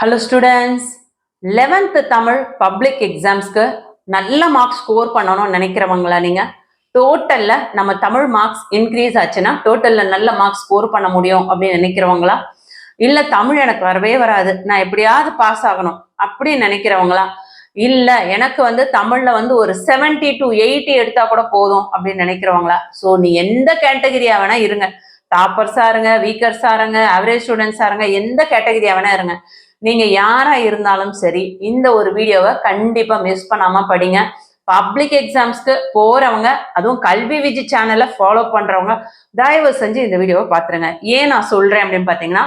Hello students, 11th Tamil public எக்ஸாம்ஸ்க்கு நல்ல marks score பண்ணணும்னு நினைக்கிறவங்களா நீங்கள்? டோட்டலில் நம்ம தமிழ் மார்க்ஸ் இன்க்ரீஸ் ஆச்சுன்னா டோட்டலில் நல்ல மார்க்ஸ் ஸ்கோர் பண்ண முடியும் அப்படின்னு நினைக்கிறவங்களா? இல்லை தமிழ் எனக்கு வரவே வராது, நான் எப்படியாவது பாஸ் ஆகணும் அப்படின்னு நினைக்கிறவங்களா? இல்லை எனக்கு தமிழில் ஒரு 70 to 80 எடுத்தால் கூட போதும் அப்படின்னு நினைக்கிறவங்களா? ஸோ நீ எந்த கேட்டகரியா வேணா இருங்க, டாப்பர்ஸாக இருங்க, வீக்கர்ஸாக இருங்க, ஆவரேஜ் ஸ்டூடெண்ட்ஸாக இருங்க, எந்த கேட்டகரியா வேணா இருங்க, நீங்க யாரா இருந்தாலும் சரி இந்த ஒரு வீடியோவை கண்டிப்பா மிஸ் பண்ணாம படிங்க. பப்ளிக் எக்ஸாம்ஸ்க்கு போறவங்க, அதுவும் கல்வி விஜி சேனலை ஃபாலோ பண்றவங்க தயவு செஞ்சு இந்த வீடியோவை பார்த்துருங்க. ஏன் நான் சொல்றேன் அப்படின்னு பாத்தீங்கன்னா,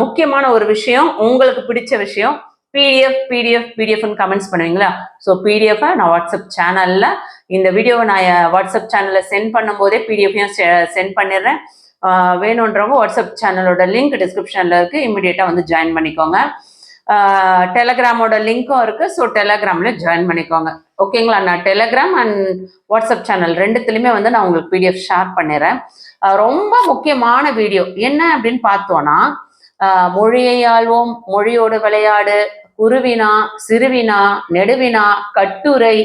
முக்கியமான ஒரு விஷயம், உங்களுக்கு பிடிச்ச விஷயம், பிடிஎஃப்னு கமெண்ட்ஸ் பண்ணுவீங்களா? ஸோ பிடிஎஃப் நான் வாட்ஸ்அப் சேனல்ல இந்த வீடியோவை நான் வாட்ஸ்அப் சேனல்ல சென்ட் பண்ணும் போதே பிடிஎஃபையும் சென்ட் பண்ணிடுறேன். வேணுன்றவங்க வாட்ஸ்அப் சேனலோட லிங்க் டிஸ்கிரிப்ஷன்ல இருக்கு, இமிடியேட்டா ஜாயின் பண்ணிக்கோங்க. டெலகிராமோட லிங்க்கும் இருக்கு, ஸோ டெலகிராம்ல ஜாயின் பண்ணிக்கோங்க. ஓகேங்களா? நான் டெலகிராம் அண்ட் வாட்ஸ்அப் சேனல் ரெண்டுத்துலையுமே நான் உங்களுக்கு பிடிஎஃப் ஷேர் பண்ணிடுறேன். ரொம்ப முக்கியமான வீடியோ என்ன அப்படின்னு பார்த்தோன்னா, மொழியை ஆள்வோம், மொழியோடு விளையாடு, குருவினா, சிறுவினா, நெடுவினா, கட்டுரை,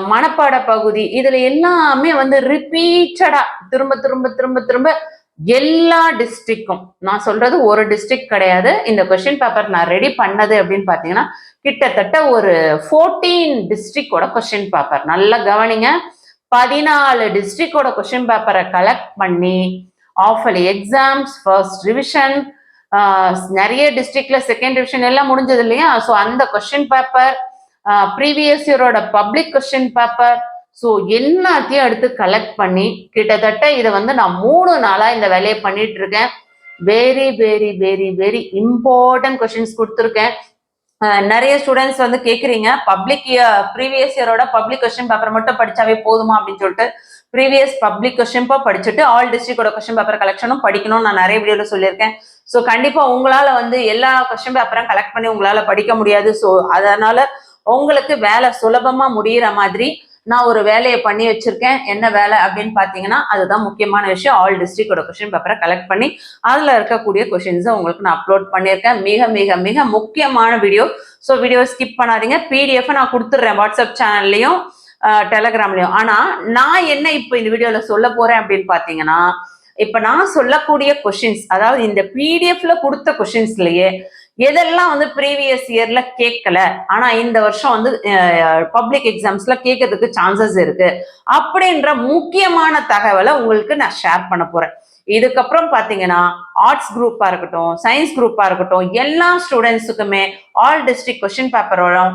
மனப்பாட பகுதி, இதுல எல்லாமே ரிப்பீட்டடா திரும்ப திரும்ப திரும்ப திரும்ப எல்லா டிஸ்ட்ரிக்டும், நான் சொல்றது ஒரு டிஸ்ட்ரிக்ட் கிடையாது, இந்த கொஸ்டின் பேப்பர் நான் ரெடி பண்ணது அப்படின்னு பாத்தீங்கன்னா கிட்டத்தட்ட ஒரு 14 டிஸ்ட்ரிக்டோட கொஸ்டின் பேப்பர். நல்லா கவனிங்க, 14 டிஸ்ட்ரிக்டோட கொஸ்டின் பேப்பரை கலெக்ட் பண்ணி ஆஃபலி எக்ஸாம்ஸ், ஃபர்ஸ்ட் ரிவிஷன், நிறைய டிஸ்ட்ரிக்ட்ல செகண்ட் ரிவிஷன் எல்லாம் முடிஞ்சது இல்லையா? ஸோ அந்த கொஸ்டின் பேப்பர், ப்ரீவியஸ் இயரோட பப்ளிக் கொஸ்டின் பேப்பர், ஸோ எல்லாத்தையும் எடுத்து கலெக்ட் பண்ணி கிட்டத்தட்ட இதை நான் 3 நாளா இந்த வேலையை பண்ணிட்டு இருக்கேன். Very very very very important questions கொடுத்துருக்கேன். நிறைய ஸ்டூடெண்ட்ஸ் கேட்குறீங்க, ப்ரீவியஸ் இயரோட பப்ளிக் கொஸ்டின் பேப்பர் மட்டும் படிச்சாவே போதுமா அப்படின்னு சொல்லிட்டு. ப்ரீவியஸ் பப்ளிக் கொஸ்டின் படிச்சுட்டு ஆல் டிஸ்ட்ரிக்டோட கொஸ்டின் பேப்பர் கலெக்ஷனும் படிக்கணும்னு நான் நிறைய வீடியோல சொல்லியிருக்கேன். ஸோ கண்டிப்பா உங்களால எல்லா கொஸ்டின் பேப்பரும் கலெக்ட் பண்ணி உங்களால படிக்க முடியாது. ஸோ அதனால உங்களுக்கு வேலை சுலபமா முடியிற மாதிரி நான் ஒரு வேலையை பண்ணி வச்சிருக்கேன். என்ன வேலை அப்படின்னு பாத்தீங்கன்னா, அதுதான் முக்கியமான விஷயம். ஆல் டிஸ்ட்ரிக்டோட கொஸ்டின் பேப்பரை கலெக்ட் பண்ணி அதுல இருக்கக்கூடிய கொஸ்டின்ஸை உங்களுக்கு நான் அப்லோட் பண்ணியிருக்கேன். மிக மிக மிக முக்கியமான வீடியோ. ஸோ வீடியோ ஸ்கிப் பண்ணாதீங்க. பிடிஎஃப் நான் கொடுத்துட்றேன் வாட்ஸ்அப் சேனல்லையும் டெலகிராம்லையும். ஆனா நான் என்ன இப்போ இந்த வீடியோல சொல்ல போறேன் அப்படின்னு பாத்தீங்கன்னா, இப்ப நான் சொல்லக்கூடிய கொஸ்டின்ஸ், அதாவது இந்த பிடிஎஃப்ல கொடுத்த கொஸ்டின்ஸ்லயே எதெல்லாம் ப்ரீவியஸ் இயர்ல கேட்கல, ஆனா இந்த வருஷம் பப்ளிக் எக்ஸாம்ஸ்ல கேட்கறதுக்கு சான்சஸ் இருக்கு அப்படின்ற முக்கியமான தகவலை உங்களுக்கு நான் ஷேர் பண்ண போறேன். இதுக்கப்புறம் பாத்தீங்கன்னா ஆர்ட்ஸ் குரூப்பா இருக்கட்டும், சயின்ஸ் குரூப்பா இருக்கட்டும், எல்லா ஸ்டூடெண்ட்ஸுக்குமே ஆல் டிஸ்ட்ரிக்ட் கொஸ்டின் பேப்பரோட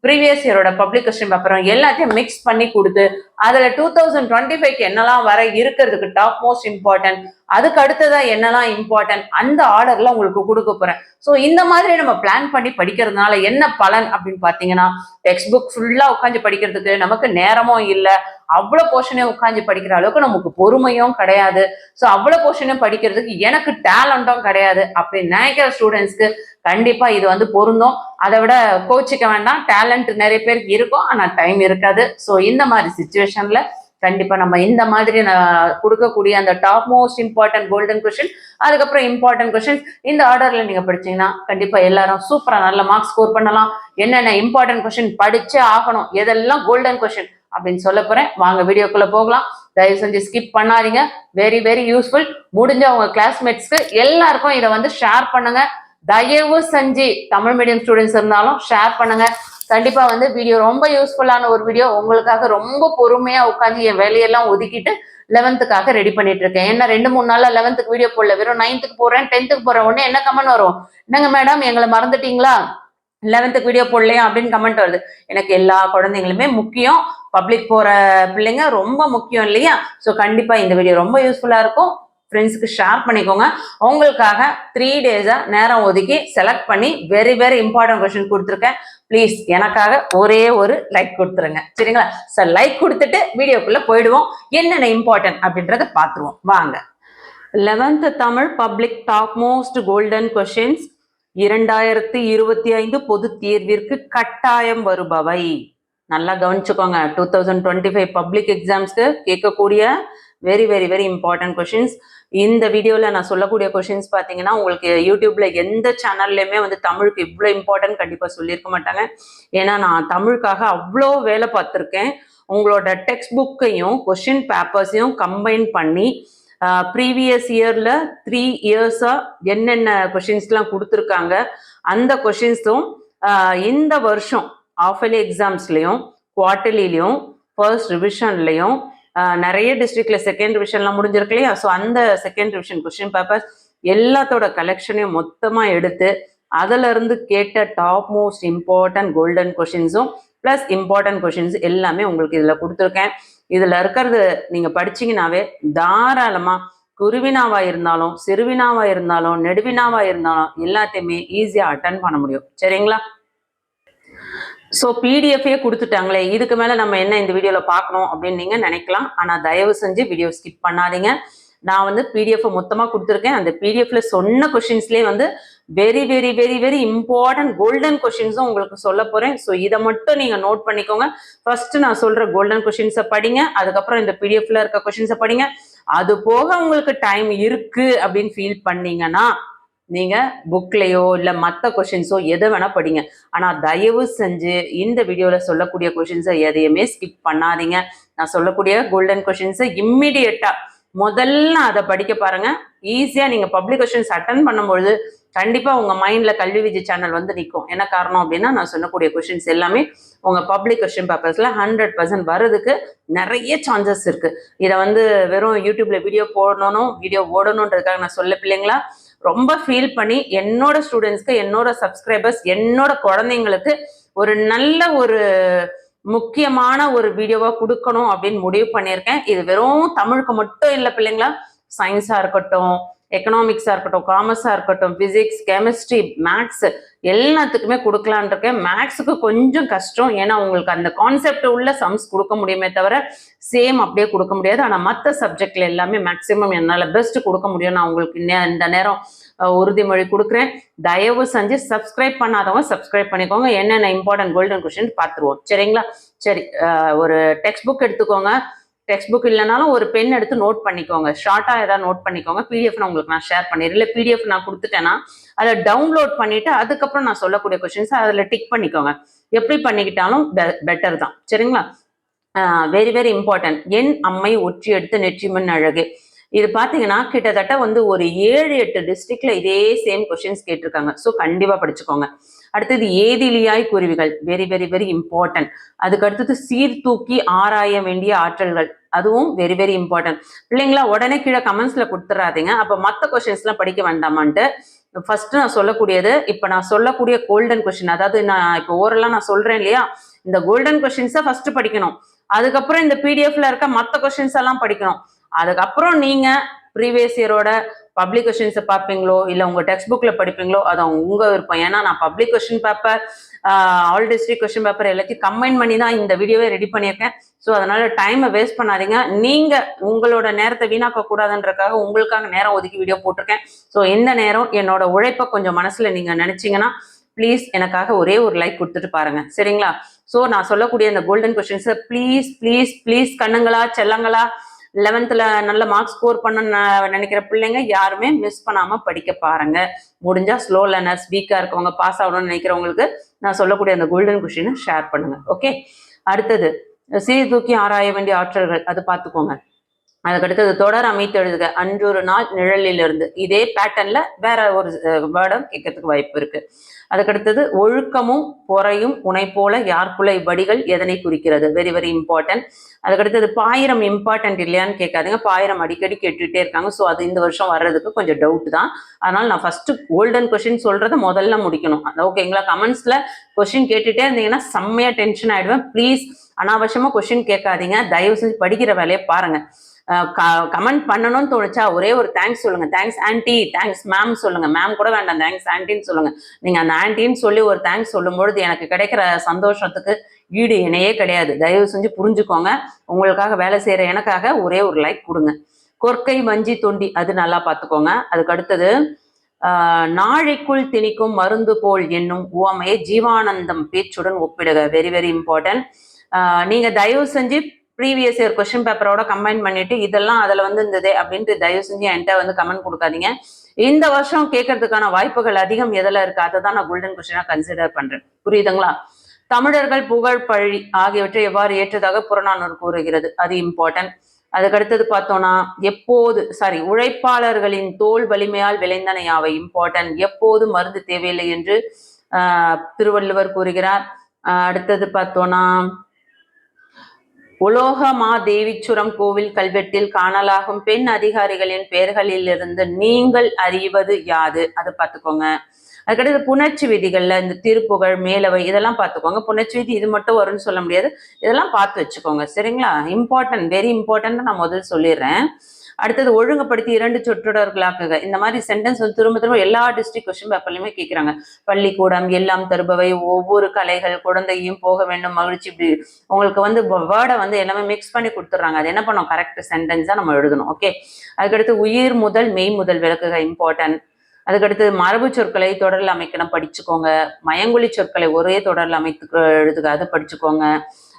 ப்ரீவியஸ் இயரோட பப்ளிக் கொஸ்டின் பேப்பரும் எல்லாத்தையும் மிக்ஸ் பண்ணி கொடுத்து அதுல 2025க்கு என்னெல்லாம் வர இருக்கிறதுக்கு டாப் மோஸ்ட் இம்பார்ட்டன்ட், அதுக்கு அடுத்ததா என்னெல்லாம் இம்பார்ட்டன்ட், அந்த ஆர்டர்ல உங்களுக்கு கொடுக்க போறேன். ஸோ இந்த மாதிரி நம்ம பிளான் பண்ணி படிக்கிறதுனால என்ன பலன் அப்படின்னு பாத்தீங்கன்னா, டெக்ஸ்ட் புக் ஃபுல்லா உட்காந்து படிக்கிறதுக்கு நமக்கு நேரமும் இல்லை, அவ்வளவு போர்ஷனையும் உட்காந்து படிக்கிற அளவுக்கு நமக்கு பொறுமையும் கிடையாது. ஸோ அவ்வளவு போர்ஷனையும் படிக்கிறதுக்கு எனக்கு டேலண்டும் கிடையாது அப்படின்னு நினைக்கிற ஸ்டூடெண்ட்ஸ்க்கு கண்டிப்பா இது பொருந்தும். அதை விட கோச்சிக்க வேண்டாம், டேலண்ட் நிறைய பேருக்கு இருக்கும், ஆனா டைம் இருக்காது. ஸோ இந்த மாதிரி சுச்சுவேஷன்ல கண்டிப்பா நம்ம இந்த மாதிரி நான் கொடுக்கக்கூடிய அந்த top most important golden question, அதுக்கப்புறம் இம்பார்ட்டன்ட் கொஸ்டின், இந்த ஆர்டர்ல நீங்க படிச்சீங்கன்னா கண்டிப்பா எல்லாரும் சூப்பரா நல்ல மார்க்ஸ் ஸ்கோர் பண்ணலாம். என்னென்ன இம்பார்ட்டன்ட் கொஸ்டின் படிச்சே ஆகணும், எதெல்லாம் கோல்டன் கொஸ்டின் அப்படின்னு சொல்ல போறேன். வாங்க வீடியோக்குள்ள போகலாம். தயவு செஞ்சு ஸ்கிப் பண்ணாதீங்க. Very very useful. முடிஞ்ச உங்க கிளாஸ்மேட்ஸ்க்கு எல்லாருக்கும் இதை ஷேர் பண்ணுங்க. தயவு செஞ்சு தமிழ் மீடியம் ஸ்டூடெண்ட்ஸ் இருந்தாலும் ஷேர் பண்ணுங்க. கண்டிப்பா வீடியோ ரொம்ப யூஸ்ஃபுல்லான ஒரு வீடியோ. உங்களுக்காக ரொம்ப பொறுமையா உட்காந்து என் வேலையெல்லாம் ஒதுக்கிட்டு 11th ரெடி பண்ணிட்டு இருக்கேன். ஏன்னா 2-3 நாள்ல 11th வீடியோ போடல, வெறும் 9th போறேன் 10th போறேன். உடனே என்ன கமெண்ட் வரும், என்னங்க மேடம் எங்களை மறந்துட்டீங்களா, 11th வீடியோ போடலையா அப்படின்னு கமெண்ட் வருது. எனக்கு எல்லா குழந்தைங்களுமே முக்கியம், பப்ளிக் போற பிள்ளைங்க ரொம்ப முக்கியம் இல்லையா? ஸோ கண்டிப்பா இந்த வீடியோ ரொம்ப யூஸ்ஃபுல்லா இருக்கும். ஃப்ரெண்ட்ஸ்க்கு ஷேர் பண்ணிக்கோங்க. உங்களுக்காக 3 டேஸா நேரம் ஒதுக்கி செலக்ட் பண்ணி வெரி வெரி இம்பார்ட்டன்ட் கொஸ்டின் கொடுத்துருக்கேன். ப்ளீஸ் எனக்காக ஒரே ஒரு லைக் கொடுத்துருங்க, சரிங்களா? சார் லைக் கொடுத்துட்டு வீடியோக்குள்ள போயிடுவோம். என்னென்ன இம்பார்ட்டன்ட் அப்படின்றத பார்த்துருவோம் வாங்க. 11th Tamil public top most golden questions 2025 பொது தேர்விற்கு கட்டாயம் வருபவை. நல்லா கவனிச்சுக்கோங்க. 2025 பப்ளிக் எக்ஸாம்ஸ்க்கு கேட்கக்கூடிய very very very important questions. இந்த வீடியோல நான் சொல்லக்கூடிய கொஷின்ஸ் பார்த்தீங்கன்னா உங்களுக்கு யூடியூப்ல எந்த சேனல்லையுமே வந்து தமிழுக்கு இவ்வளோ இம்பார்ட்டன்ட் கண்டிப்பாக சொல்லியிருக்க மாட்டாங்க. ஏன்னா நான் தமிழுக்காக அவ்வளோ வேலை பார்த்துருக்கேன். உங்களோட டெக்ஸ்ட் புக்கையும் கொஷின் பேப்பர்ஸையும் கம்பைன் பண்ணி ப்ரீவியஸ் இயர்ல 3 இயர்ஸா என்னென்ன கொஷின்ஸ்லாம் கொடுத்துருக்காங்க அந்த கொஷின்ஸும் இந்த வருஷம் ஆஃபலி எக்ஸாம்ஸ்லையும் குவார்டர்லிலையும் ஃபர்ஸ்ட் ரிவிஷன்லையும் நிறைய டிஸ்ட்ரிக்ட்ல செகண்ட் ரிவிஷன்லாம் முடிஞ்சிருக்கு இல்லையா? ஸோ அந்த செகண்ட் ரிவிஷன் கொஸ்டின் பேப்பர்ஸ் எல்லாத்தோட கலெக்ஷனையும் மொத்தமாக எடுத்து அதுல இருந்து கேட்ட டாப் மோஸ்ட் இம்பார்ட்டன்ட் கோல்டன் கொஷின்ஸும் ப்ளஸ் இம்பார்ட்டன்ட் கொஷின்ஸ் எல்லாமே உங்களுக்கு இதில் கொடுத்துருக்கேன். இதில் இருக்கிறது நீங்கள் படிச்சிங்கனாவே தாராளமாக குருவினாவா இருந்தாலும் சிறுவினாவா இருந்தாலும் நெடுவினாவா இருந்தாலும் எல்லாத்தையுமே ஈஸியாக அட்டன் பண்ண முடியும். சரிங்களா? ஸோ பிடிஎஃபே கொடுத்துட்டாங்களே, இதுக்கு மேலே நம்ம என்ன இந்த வீடியோவில் பார்க்கணும் அப்படின்னு நீங்கள் நினைக்கலாம். ஆனால் தயவு செஞ்சு வீடியோ ஸ்கிப் பண்ணாதீங்க. நான் வந்து பிடிஎஃப் மொத்தமாக கொடுத்துருக்கேன். அந்த பிடிஎஃப்ல சொன்ன கொஷின்ஸ்லேயே வந்து very very very very important golden கொஷின்ஸும் உங்களுக்கு சொல்ல போகிறேன். ஸோ இதை மட்டும் நீங்கள் நோட் பண்ணிக்கோங்க. ஃபர்ஸ்ட் நான் சொல்கிற கோல்டன் கொஷின்ஸை படிங்க, அதுக்கப்புறம் இந்த பிடிஎஃப்ல இருக்க கொஷின்ஸை படிங்க. அது போக உங்களுக்கு டைம் இருக்கு அப்படின்னு ஃபீல் பண்ணீங்கன்னா நீங்க புக்லயோ இல்ல மற்ற கொஷின்ஸோ எதை வேணா படிங்க. ஆனா தயவு செஞ்சு இந்த வீடியோல சொல்லக்கூடிய கொஷின்ஸை எதையுமே ஸ்கிப் பண்ணாதீங்க. நான் சொல்லக்கூடிய கோல்டன் கொஷின்ஸை இம்மிடியட்டா முதல்ல அதை படிக்க பாருங்க. ஈஸியா நீங்க பப்ளிக் கொஷின்ஸ் அட்டன் பண்ணும்பொழுது கண்டிப்பா உங்க மைண்ட்ல கல்வி விஜய் சேனல் வந்து நிற்கும். என்ன காரணம் அப்படின்னா நான் சொல்லக்கூடிய கொஷின்ஸ் எல்லாமே உங்க பப்ளிக் கொஸ்டின் பேப்பர்ஸ்ல 100% வர்றதுக்கு நிறைய சான்சஸ் இருக்கு. இதை வந்து வெறும் யூடியூப்ல வீடியோ ஓடணுன்றதுக்காக நான் சொல்ல பிள்ளைங்களா, ரொம்ப ஃபீல் பண்ணி என்னோட ஸ்டூடெண்ட்ஸ்க்கு, என்னோட சப்ஸ்கிரைபர்ஸ், என்னோட குழந்தைங்களுக்கு ஒரு நல்ல ஒரு முக்கியமான ஒரு வீடியோவா கொடுக்கணும் அப்படின்னு முடிவு பண்ணியிருக்கேன். இது வெறும் தமிழுக்கு மட்டும் இல்லை பிள்ளைங்களா, சயின்ஸா இருக்கட்டும், எக்கனாமிக்ஸா இருக்கட்டும், காமர்ஸா இருக்கட்டும், பிசிக்ஸ், கெமிஸ்ட்ரி, மேக்ஸ் எல்லாத்துக்குமே கொடுக்கலான் இருக்கேன். மேக்ஸுக்கு கொஞ்சம் கஷ்டம், ஏன்னா உங்களுக்கு அந்த கான்செப்ட் உள்ள சம்ஸ் கொடுக்க முடியுமே தவிர சேம் அப்படியே கொடுக்க முடியாது. ஆனால் மற்ற சப்ஜெக்ட்ல எல்லாமே மேக்சிமம் என்னால் பெஸ்ட் கொடுக்க முடியும். நான் உங்களுக்கு இந்த நேரம் உறுதிமொழி கொடுக்குறேன். தயவு செஞ்சு சப்ஸ்கிரைப் பண்ணாதவங்க சப்ஸ்கிரைப் பண்ணிக்கோங்க. என்னென்ன இம்பார்ட்டன்ட் கோல்டன் கொஸ்டின் பார்த்துருவோம். சரிங்களா? சரி, ஒரு டெக்ஸ்ட் புக் எடுத்துக்கோங்க. டெக்ஸ்ட் புக் இல்லைனாலும் ஒரு பென் எடுத்து நோட் பண்ணிக்கோங்க. ஷார்ட்டா ஏதாவது நோட் பண்ணிக்கோங்க. பிடிஎஃப் நான் உங்களுக்கு நான் ஷேர் பண்ணிடுறேன். இல்லை பிடிஎஃப் நான் கொடுத்துட்டேன்னா அதை டவுன்லோட் பண்ணிட்டு அதுக்கப்புறம் நான் சொல்லக்கூடிய கொஸ்டின்ஸ் அதில் டிக் பண்ணிக்கோங்க. எப்படி பண்ணிக்கிட்டாலும் பெட்டர் தான். சரிங்களா? Very very important. என் அம்மை ஒற்றி எடுத்து நெற்றிமண் அழகு. இது பார்த்தீங்கன்னா கிட்டத்தட்ட வந்து ஒரு 7-8 டிஸ்ட்ரிக்ட்ல இதே சேம் கொஸ்டின்ஸ் கேட்டிருக்காங்க. ஸோ கண்டிப்பாக படிச்சுக்கோங்க. அடுத்தது ஏதிலியாய் குருவிகள், வெரி வெரி வெரி இம்பார்ட்டன்ட். அதுக்கு அடுத்தது சீர்தூக்கி ஆராய வேண்டிய ஆற்றல்கள், அதுவும் வெரி வெரி இம்பார்ட்டன்ட். பிள்ளைங்களா உடனே கீழே கமெண்ட்ஸ்ல கொடுத்துடாதீங்க. அப்போ மற்ற கொஸ்டின்ஸ்லாம் படிக்க வேண்டாமான்ட்டு ஃபர்ஸ்ட் நான் சொல்லக்கூடியது, இப்போ நான் சொல்லக்கூடிய கோல்டன் கொஸ்டின், அதாவது நான் இப்போ ஓரெல்லாம் நான் சொல்றேன் இல்லையா, இந்த கோல்டன் கொஸ்டின்ஸை ஃபர்ஸ்ட் படிக்கணும். அதுக்கப்புறம் இந்த பிடிஎஃப்ல இருக்க மற்ற கொஸ்டின்ஸ் எல்லாம் படிக்கணும். அதுக்கப்புறம் நீங்க ப்ரீவியஸ் இயரோட பப்ளிக் கொஸ்டின்ஸை பார்ப்பீங்களோ இல்லை உங்க டெக்ஸ்ட் புக்ல படிப்பீங்களோ அது உங்க விருப்பம். ஏன்னா நான் public question paper, all district question paper எல்லாத்தையும் கம்பைன் பண்ணி தான் இந்த வீடியோவே ரெடி பண்ணியிருக்கேன். ஸோ அதனால டைமை வேஸ்ட் பண்ணாதீங்க. நீங்க உங்களோட நேரத்தை வீணாக்க கூடாதுன்றக்காக உங்களுக்காக நேரம் ஒதுக்கி வீடியோ போட்டிருக்கேன். ஸோ இந்த நேரம் என்னோட உழைப்பை கொஞ்சம் மனசுல நீங்க நினைச்சீங்கன்னா ப்ளீஸ் எனக்காக ஒரே ஒரு லைக் கொடுத்துட்டு பாருங்க. சரிங்களா? ஸோ நான் சொல்லக்கூடிய இந்த கோல்டன் கொஸ்டின்ஸை ப்ளீஸ் ப்ளீஸ் ப்ளீஸ் கண்ணுங்களா செல்லங்களா 11th நல்ல மார்க்ஸ் ஸ்கோர் பண்ண நினைக்கிற பிள்ளைங்க யாருமே மிஸ் பண்ணாம படிக்க பாருங்க. முடிஞ்சா ஸ்லோ லேர்னர்ஸ், வீக்கா இருக்கவங்க, பாஸ் ஆகணும்னு நினைக்கிறவங்களுக்கு நான் சொல்லக்கூடிய அந்த கோல்டன் கொஸ்டினை ஷேர் பண்ணுங்க. ஓகே, அடுத்தது சீர்தூக்கி ஆராய வேண்டிய ஆற்றல்கள், அது பார்த்துக்கோங்க. அதுக்கடுத்தது தொடர் அமைத்து எழுதுக, அன்றொரு நாள் நிழலில் இருந்து. இதே பேட்டர்ன்ல வேற ஒரு வேர்டம் கேட்கறதுக்கு வாய்ப்பு இருக்கு. அதுக்கடுத்தது ஒழுக்கமும் பொறையும் உனை போல யாருக்குள்ள இவ்வடிகள் எதனை குறிக்கிறது, வெரி வெரி இம்பார்ட்டன்ட். அதுக்கடுத்தது பாயிரம் இம்பார்ட்டன்ட் இல்லையான்னு கேட்காதுங்க, பாயிரம் அடிக்கடி கேட்டுகிட்டே இருக்காங்க. ஸோ அது இந்த வருஷம் வர்றதுக்கு கொஞ்சம் டவுட் தான். அதனால நான் ஃபர்ஸ்ட் கோல்டன் கொஸ்டின் சொல்றதை முதல்ல முடிக்கணும். ஓகேங்களா? கமெண்ட்ஸ்ல கொஸ்டின் கேட்டுட்டே இருந்தீங்கன்னா செம்மையா டென்ஷன் ஆயிடுவேன். ப்ளீஸ் அனாவசியமா கொஸ்டின் கேட்காதீங்க. தயவு செஞ்சு படிக்கிற வேலையை பாருங்க. கமெண்ட் பண்ணணும்னு தோணுச்சா ஒரே ஒரு தேங்க்ஸ் சொல்லுங்க. தேங்க்ஸ் ஆன்டி, தேங்க்ஸ் மேம் சொல்லுங்க. மேம் கூட வேண்டாம், தேங்க்ஸ் ஆன்டின்னு சொல்லுங்க. நீங்க அந்த ஆன்டின்னு சொல்லி ஒரு தேங்க்ஸ் சொல்லும்பொழுது எனக்கு கிடைக்கிற சந்தோஷத்துக்கு ஈடு இணையே கிடையாது. தயவு செஞ்சு புரிஞ்சுக்கோங்க. உங்களுக்காக வேலை செய்யற எனக்காக ஒரே ஒரு லைக் கொடுங்க. கொற்கை வஞ்சி தொண்டி, அது நல்லா பார்த்துக்கோங்க. அதுக்கு அடுத்தது நாழைக்குள் திணிக்கும் மருந்து போல் என்னும் உவமையை ஜீவானந்தம் பேச்சுடன் ஒப்பிடுக, வெரி வெரி இம்பார்ட்டன்ட். நீங்க தயவு செஞ்சு ப்ரீவியஸ் இயர் கொஸ்டின் பேப்பரோட கம்பைன் பண்ணிட்டு இதெல்லாம் அதில் வந்து இருந்ததே அப்படின்ட்டு தயவு செஞ்சு என்கிட்ட வந்து கமெண்ட் கொடுக்காதீங்க. இந்த வருஷம் கேட்கறதுக்கான வாய்ப்புகள் அதிகம் எதில் இருக்கு, அதை தான் நான் கோல்டன் கொஸ்டினா கன்சிடர் பண்றேன். புரியுதுங்களா? தமிழர்கள் புகழ் பழி ஆகியவற்றை எவ்வாறு ஏற்றதாக புறநானூறு கூறுகிறது, அது இம்பார்ட்டன்ட். அதுக்கடுத்தது பார்த்தோம்னா உழைப்பாளர்களின் தோல் வலிமையால் விளைந்தன யாவை, இம்பார்ட்டன்ட். எப்போது மருந்து தேவையில்லை என்று திருவள்ளுவர் கூறுகிறார். அடுத்தது பார்த்தோம்னா உலோகமா தேவிச்சுரம் கோவில் கல்வெட்டில் காணலாகும் பெண் அதிகாரிகளின் பெயர்களிலிருந்து நீங்கள் அறிவது யாது, அதை பார்த்துக்கோங்க. அதுக்கடுத்து புணர்ச்சி விதிகள்ல இந்த திருப்புகழ் மேலவை இதெல்லாம் பார்த்துக்கோங்க. புணர்ச்சி விதி இது மட்டும் வரும்னு சொல்ல முடியாது, இதெல்லாம் பார்த்து வச்சுக்கோங்க. சரிங்களா? இம்பார்ட்டன்ட், வெரி இம்பார்ட்டன்ட் நான் முதல்ல சொல்லிடுறேன். அடுத்தது ஒழுங்குபடுத்தி 2 சொற்றொடர்களாக்குக. இந்த மாதிரி சென்டென்ஸ் வந்து திரும்ப திரும்ப எல்லா டிஸ்ட்ரிக்ட் கொஸ்டின் பேப்பர்லயுமே கேட்கிறாங்க. பள்ளிக்கூடம், எல்லாம் தருபவை, ஒவ்வொரு கலைகள், குழந்தையும் போக வேண்டும், மகிழ்ச்சி, இப்படி உங்களுக்கு வந்து வேர்டை வந்து எல்லாமே மிக்ஸ் பண்ணி கொடுத்துட்றாங்க. அது என்ன பண்ணோம், கரெக்ட் சென்டென்ஸா நம்ம எழுதணும். ஓகே. அதுக்கடுத்து உயிர் முதல் மெய் முதல் விளக்குக, இம்பார்ட்டன்ட். அதுக்கடுத்து மரபு சொற்களை தொடரில் அமைக்கணும், படிச்சுக்கோங்க. மயங்கொலி சொற்களை ஒரே தொடரில் அமைத்து எழுதுக, அதை படிச்சுக்கோங்க.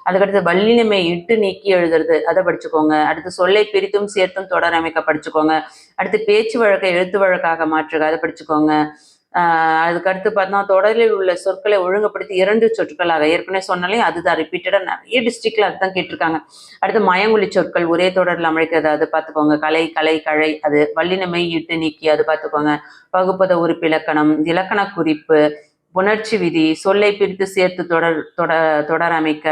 அதுக்கடுத்து வல்லினமை இட்டு நீக்கி எழுதுறது, அதை படிச்சுக்கோங்க. அடுத்து சொல்லை பிரித்தும் சேர்த்தும் தொடர் அமைக்க படிச்சுக்கோங்க. அடுத்து பேச்சு வழக்கை எழுத்து வழக்காக மாற்றுக, அதை படிச்சுக்கோங்க. அதுக்கடுத்து பார்த்தோம்னா தொடரில் உள்ள சொற்களை ஒழுங்குபடுத்தி 2 சொற்களாக, ஏற்கனவே சொன்னாலே அதுதான் ரிப்பீட்டடா நிறைய டிஸ்ட்ரிக்ட்ல அதுதான் கேட்டிருக்காங்க. அடுத்து மயங்கொலி சொற்கள் ஒரே தொடரில் அமைக்கிறது, அது பார்த்துக்கோங்க. கலை, கலை, கழை, அது வல்லினமை இட்டு நீக்கி, அது பார்த்துக்கோங்க. வகுப்பத உறுப்பு இலக்கணம், இலக்கண குறிப்பு, புணர்ச்சி விதி, சொல்லை பிரித்து சேர்த்து தொடர் அமைக்க,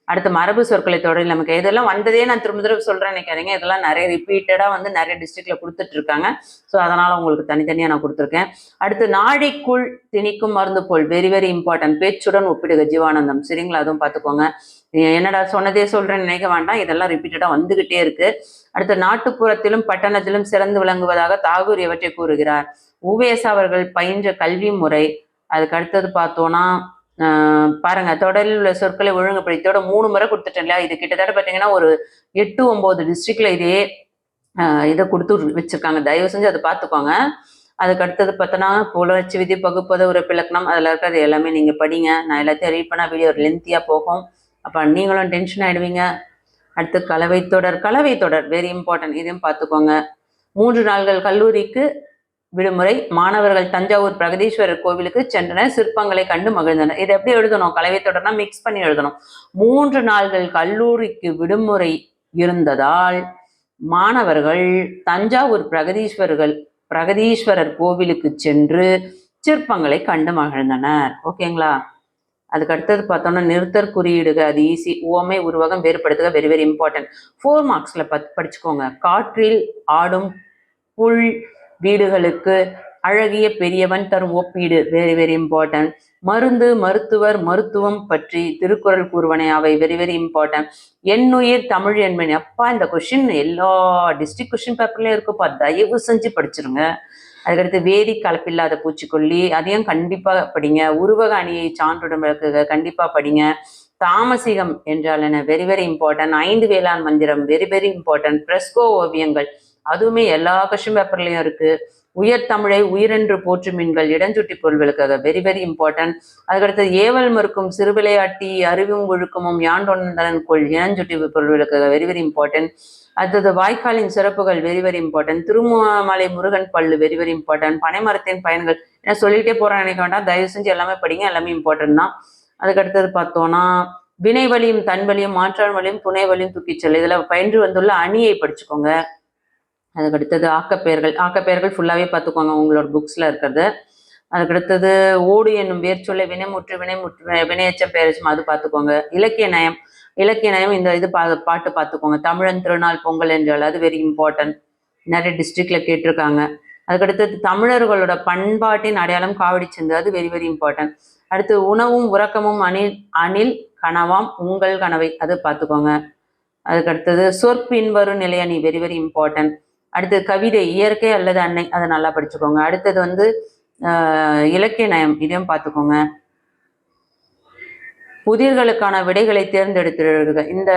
அடுத்து மரபு சொற்களை தொடரில் அமைக்க. இதெல்லாம் வந்ததே நான் திரும்ப சொல்றேன் நினைக்காதீங்க, இதெல்லாம் நிறைய ரிப்பீட்டடா வந்து நிறைய டிஸ்ட்ரிக்ட்ல கொடுத்துட்டு இருக்காங்க. ஸோ அதனால உங்களுக்கு தனித்தனியா நான் கொடுத்துருக்கேன். அடுத்து நாடிக்குள் திணிக்கும் மருந்து போல், வெரி வெரி இம்பார்ட்டன்ட். பேச்சுடன் ஒப்பிடுக, ஜீவானந்தம். சரிங்களா? அதுவும் பார்த்துக்கோங்க. என்னடா சொன்னதே சொல்றேன்னு நினைக்க வேண்டாம், இதெல்லாம் ரிப்பீட்டடா வந்துகிட்டே இருக்கு. அடுத்து நாட்டுப்புறத்திலும் பட்டணத்திலும் சிறந்து விளங்குவதாக தாகூர் எவற்றை கூறுகிறார், உவேசா அவர்கள் பயின்ற கல்வி முறை. அதுக்கு அடுத்தது பார்த்தோம்னா பாருங்க, தொடரில் உள்ள சொற்களை ஒழுங்குபடுத்தியோட 3 முறை கொடுத்துட்டேன் இல்லையா? இது கிட்டத்தட்ட பார்த்தீங்கன்னா ஒரு 8-9 டிஸ்ட்ரிக்ட்ல இதே இதை கொடுத்து வச்சிருக்காங்க. தயவு செஞ்சு அதை பார்த்துக்கோங்க. அதுக்கு அடுத்தது பார்த்தோன்னா புலர்ச்சி விதி, பகுப்பத உறுப்பு இலக்கணம், அதில் இருக்கிறது எல்லாமே நீங்க படிங்க. நான் எல்லாத்தையும் ரீட் பண்ண வீடியோ லென்த்தியா போகும், அப்போ நீங்களும் டென்ஷன் ஆயிடுவீங்க. அடுத்து கலவை தொடர் வெரி இம்பார்ட்டன்ட், இதையும் பார்த்துக்கோங்க. 3 நாள்கள் கல்லூரிக்கு விடுமுறை, மாணவர்கள் தஞ்சாவூர் பிரகதீஸ்வரர் கோவிலுக்கு சென்றனர், சிற்பங்களை கண்டு மகிழ்ந்தனர். இதை எப்படி எழுதணும், கலவை தொடர்னா மிக்ஸ் பண்ணி எழுதணும். 3 நாள்கள் கல்லூரிக்கு விடுமுறை இருந்ததால் மாணவர்கள் தஞ்சாவூர் பிரகதீஸ்வரர் கோவிலுக்கு சென்று சிற்பங்களை கண்டு மகிழ்ந்தனர். ஓகேங்களா? அதுக்கு அடுத்தது பார்த்தோம்னா நிறுத்தற் குறியீடுக, அது ஈஸி. உவமை உருவகம் வேறுபடுத்துக, வெரி வெரி இம்பார்ட்டன்ட். 4 மார்க்ஸ்ல படிச்சுக்கோங்க. காற்றில் ஆடும் புல் வீடுகளுக்கு அழகிய பெரியவன் தரும் ஒப்பீடு, வெரி வெரி இம்பார்ட்டன்ட். மருந்து, மருத்துவர், மருத்துவம் பற்றி திருக்குறள் கூறுவனை, அவை வெரி வெரி இம்பார்ட்டன்ட். எண்ணுயிர் தமிழ் என்பன். அப்பா, இந்த கொஸ்டின் எல்லா டிஸ்ட்ரிக்ட் கொஸ்டின் பேப்பர்லயும் இருக்குப்பா, தயவு செஞ்சு படிச்சிருங்க. அதுக்கடுத்து வேதி கலப்பில்லாத பூச்சிக்கொல்லி, அதையும் கண்டிப்பா படிங்க. உருவக அணியை சான்றுடன் விளக்குக, கண்டிப்பா படிங்க. தாமசிகம் என்றால் என்ன, வெரி வெரி இம்பார்ட்டன்ட். 5 வேளாண் மந்திரம், வெரி வெரி இம்பார்ட்டன்ட். பிரெஸ்கோ ஓவியங்கள், அதுவுமே எல்லா கொஸ்டின் பேப்பர்லயும் இருக்கு. உயர் தமிழை உயிரென்று போற்று மீன்கள், இடஞ்சுட்டி பொருள் விளக்குக, வெரி வெரி இம்பார்ட்டன்ட். அதுக்கடுத்து ஏவல் மறுக்கும் சிறு விளையாட்டி அறிவும் ஒழுக்கமும் யாண்டொன்னன் கொள், இனஞ்சுட்டி பொருள் விளக்குக, வெரி வெரி இம்பார்ட்டன்ட். அடுத்தது வாய்க்காலின் சிறப்புகள், very very important. Tirumalai Murugan பல்லு, வெரி வெரி இம்பார்ட்டன்ட். பனைமரத்தின் பயன்கள், ஏன்னா சொல்லிட்டே போறேன் நினைக்க வேண்டாம், தயவு செஞ்சு எல்லாமே படிங்க, எல்லாமே இம்பார்ட்டன்ட் தான். அதுக்கடுத்தது பார்த்தோம்னா வினை வலியும் தன் வலியும் மாற்றான் வலியும் துணை வலியும் தூக்கிச்சல், இதுல பயின்று வந்துள்ள அணியை படிச்சுக்கோங்க. அதுக்கடுத்தது ஆக்கப்பெயர்கள் ஃபுல்லாவே பார்த்துக்கோங்க, உங்களோட புக்ஸ்ல இருக்கிறது. அதுக்கடுத்தது ஓடு என்னும் வேர்ச்சொல்லை வினைமுற்று வினையச்சம் பெயரச்சம், அது பார்த்துக்கோங்க. இலக்கிய நயம் இந்த இது பாட்டு பார்த்துக்கோங்க. தமிழன் திருநாள் பொங்கல் என்றால், அது வெரி இம்பார்ட்டன்ட், நிறைய டிஸ்ட்ரிக்ட்ல கேட்டிருக்காங்க. அதுக்கடுத்தது தமிழர்களோட பண்பாட்டின் அடையாளம் காவடி சிந்து, அது வெரி வெரி இம்பார்ட்டன்ட். அடுத்து உணவும் உறக்கமும் அணில் கனவாம் உங்கள் கனவை, அது பார்த்துக்கோங்க. அதுக்கடுத்தது சொற்பின்வரும் நிலையணி, வெரி வெரி இம்பார்ட்டன்ட். அடுத்தது கவிதை, இயற்கை அல்லது அன்னை, அதை நல்லா படிச்சுக்கோங்க. அடுத்தது வந்து இலக்கிய நயம், இதையும் பார்த்துக்கோங்க. புதிர்களுக்கான விடைகளை தேர்ந்தெடுத்து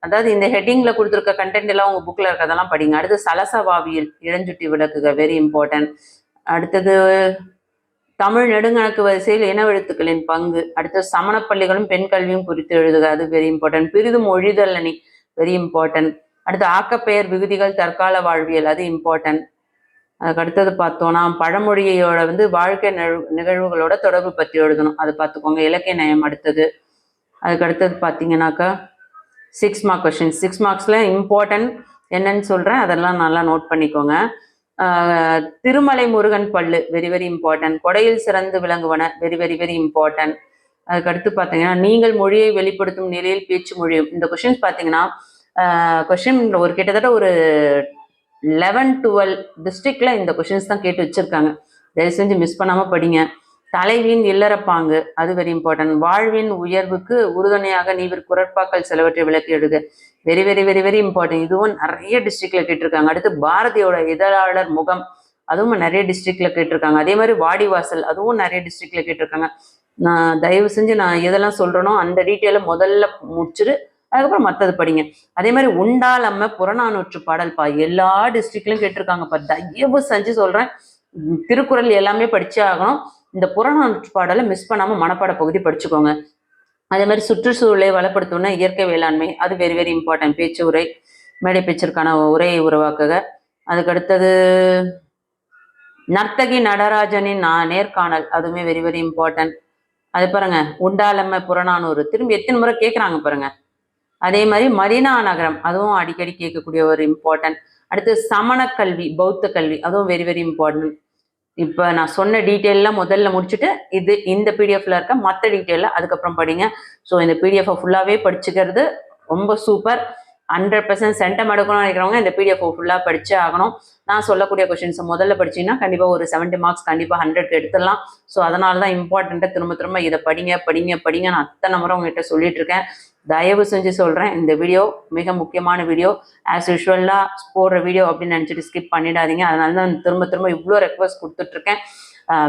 அதாவது இந்த ஹெட்டிங்ல கொடுத்துருக்க கண்டென்ட் எல்லாம் உங்க புக்ல இருக்கிறதெல்லாம் படிங்க. அடுத்து சலசவாவியல், இளஞ்சுட்டி விளக்குக, வெரி இம்பார்ட்டன்ட். அடுத்தது தமிழ் நெடுங்கணக்கு வரிசையில் இனவெழுத்துக்களின் பங்கு. அடுத்து சமணப்பள்ளிகளும் பெண் கல்வியும் குறித்து எழுதுக, அது வெரி இம்பார்ட்டன்ட். பிரிதும் ஒழிதல் அணி, வெரி இம்பார்ட்டன்ட். அடுத்து ஆக்கப்பெயர் விகுதிகள் தற்கால வாழ்வியல், அது இம்பார்ட்டன்ட். அதுக்கு அடுத்தது பார்த்தோம்னா பழமொழியோட வாழ்க்கை நிகழ்வுகளோட தொடர்பு பற்றி எழுதணும், அது பார்த்துக்கோங்க. இலக்கிய நயம் அடுத்தது. அதுக்கு அடுத்தது பார்த்தீங்கன்னாக்கா 6 மார்க் கொஷின். 6 மார்க்ஸில் இம்பார்ட்டன்ட் என்னன்னு சொல்கிறேன், அதெல்லாம் நல்லா நோட் பண்ணிக்கோங்க. திருமலை முருகன் பல்லு வெரி வெரி இம்பார்ட்டன்ட். கொடையில் சிறந்து விளங்குவன வெரி வெரி வெரி இம்பார்ட்டன்ட். அதுக்கடுத்து பார்த்தீங்கன்னா நீங்கள் மொழியை வெளிப்படுத்தும் நிலையில் பேச்சு மொழியும். இந்த கொஷின்ஸ் பார்த்தீங்கன்னா கொஷின் ஒரு கிட்டத்தட்ட ஒரு 11-12 டிஸ்ட்ரிக்ட்ல இந்த கொஷின்ஸ் தான் கேட்டு வச்சிருக்காங்க. தயவு செஞ்சு மிஸ் பண்ணாம படிங்க. தலைவியின் இல்லறப்பாங்கு, அது வெரி இம்பார்ட்டன்ட். வாழ்வின் உயர்வுக்கு உறுதுணையாக நீவிர் குரட்பாக்கள் சிலவற்றை விளக்கி எழுது, very very very very important. இதுவும் நிறைய டிஸ்ட்ரிக்ட்ல கேட்டிருக்காங்க. அடுத்து பாரதியோட இதழாளர் முகம், அதுவும் நிறைய டிஸ்ட்ரிக்ட்ல கேட்டிருக்காங்க. அதே மாதிரி வாடிவாசல், அதுவும் நிறைய டிஸ்ட்ரிக்ட்ல கேட்டிருக்காங்க. நான் தயவு செஞ்சு நான் எதெல்லாம் சொல்றேனோ அந்த டீட்டெயிலை முதல்ல முடிச்சுட்டு அதுக்கப்புறம் மற்றது படிங்க. அதே மாதிரி உண்டாலம்ம புறநானூற்று பாடல்பா, எல்லா டிஸ்ட்ரிக்ட்லயும் கேட்டிருக்காங்கப்பா. தயவு செஞ்சு சொல்றேன், திருக்குறள் எல்லாமே படிச்சே ஆகணும். இந்த புறநானூற்று பாடலை மிஸ் பண்ணாம மனப்பாட பகுதி படிச்சுக்கோங்க. அதே மாதிரி சுற்றுச்சூழலை வளப்படுத்தணும்னா இயற்கை வேளாண்மை, அது வெரி வெரி இம்பார்ட்டன்ட். பேச்சு உரை, மேடை பேச்சிற்கான உரையை உருவாக்குக. அதுக்கு அடுத்தது நர்த்தகி நடராஜனின் நேர்காணல், அதுவுமே வெரி வெரி இம்பார்ட்டன்ட். அது பாருங்க, உண்டாலம்ம புறநானூறு திரும்பி எத்தனை முறை கேட்குறாங்க பாருங்க. அதே மாதிரி மதீனா நகரம், அதுவும் அடிக்கடி கேட்கக்கூடிய ஒரு இம்பார்ட்டன்ட். அடுத்து சமண கல்வி, பௌத்த கல்வி, அதுவும் வெரி வெரி இம்பார்ட்டன்ட். இப்போ நான் சொன்ன டீட்டெயிலாம் முதல்ல முடிச்சுட்டு இந்த பிடிஎஃப்ல இருக்க மற்ற டீட்டெயில அதுக்கப்புறம் படிங்க. ஸோ இந்த பிடிஎஃப் ஃபுல்லாகவே படிச்சுக்கிறது ரொம்ப சூப்பர். 100% சென்டம் எடுக்கணும்னு நினைக்கிறவங்க இந்த பிடிஎஃப் ஃபுல்லாக படிச்சே ஆகணும். நான் சொல்லக்கூடிய கொஸ்டின்ஸை முதல்ல படிச்சீங்கன்னா கண்டிப்பாக ஒரு 70 மார்க்ஸ் கண்டிப்பாக 100க்கு எடுத்துடலாம். ஸோ அதனால தான் இம்பார்ட்டண்ட்டாக திரும்ப திரும்ப இதை படிங்க படிங்க படிங்க நான் அத்தனை முறை உங்ககிட்ட சொல்லிட்டு இருக்கேன். தயவு செஞ்சு சொல்கிறேன், இந்த வீடியோ மிக முக்கியமான வீடியோ. ஆஸ் யூஷுவலாக போடுற வீடியோ அப்படின்னு நினச்சிட்டு ஸ்கிப் பண்ணிடாதீங்க. அதனால தான் திரும்ப திரும்ப இவ்வளோ ரெக்வஸ்ட் கொடுத்துட்ருக்கேன்.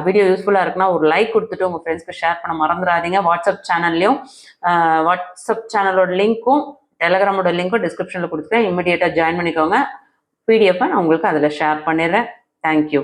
வீடியோ யூஸ்ஃபுல்லாக இருக்குன்னா ஒரு லைக் கொடுத்துட்டு உங்கள் ஃப்ரெண்ட்ஸ்க்கு ஷேர் பண்ண மறந்துடாதீங்க. வாட்ஸ்அப் சேனல்லையும் வாட்ஸ்அப் சேனலோட லிங்க்கும் டெலகிராமோட லிங்க்கும் டிஸ்கிரிப்ஷனில் கொடுத்துருக்கேன். இமிடியேட்டாக ஜாயின் பண்ணிக்கோங்க. பிடிஎஃப்பை நான் உங்களுக்கு அதில் ஷேர் பண்ணிடுறேன். தேங்க்யூ.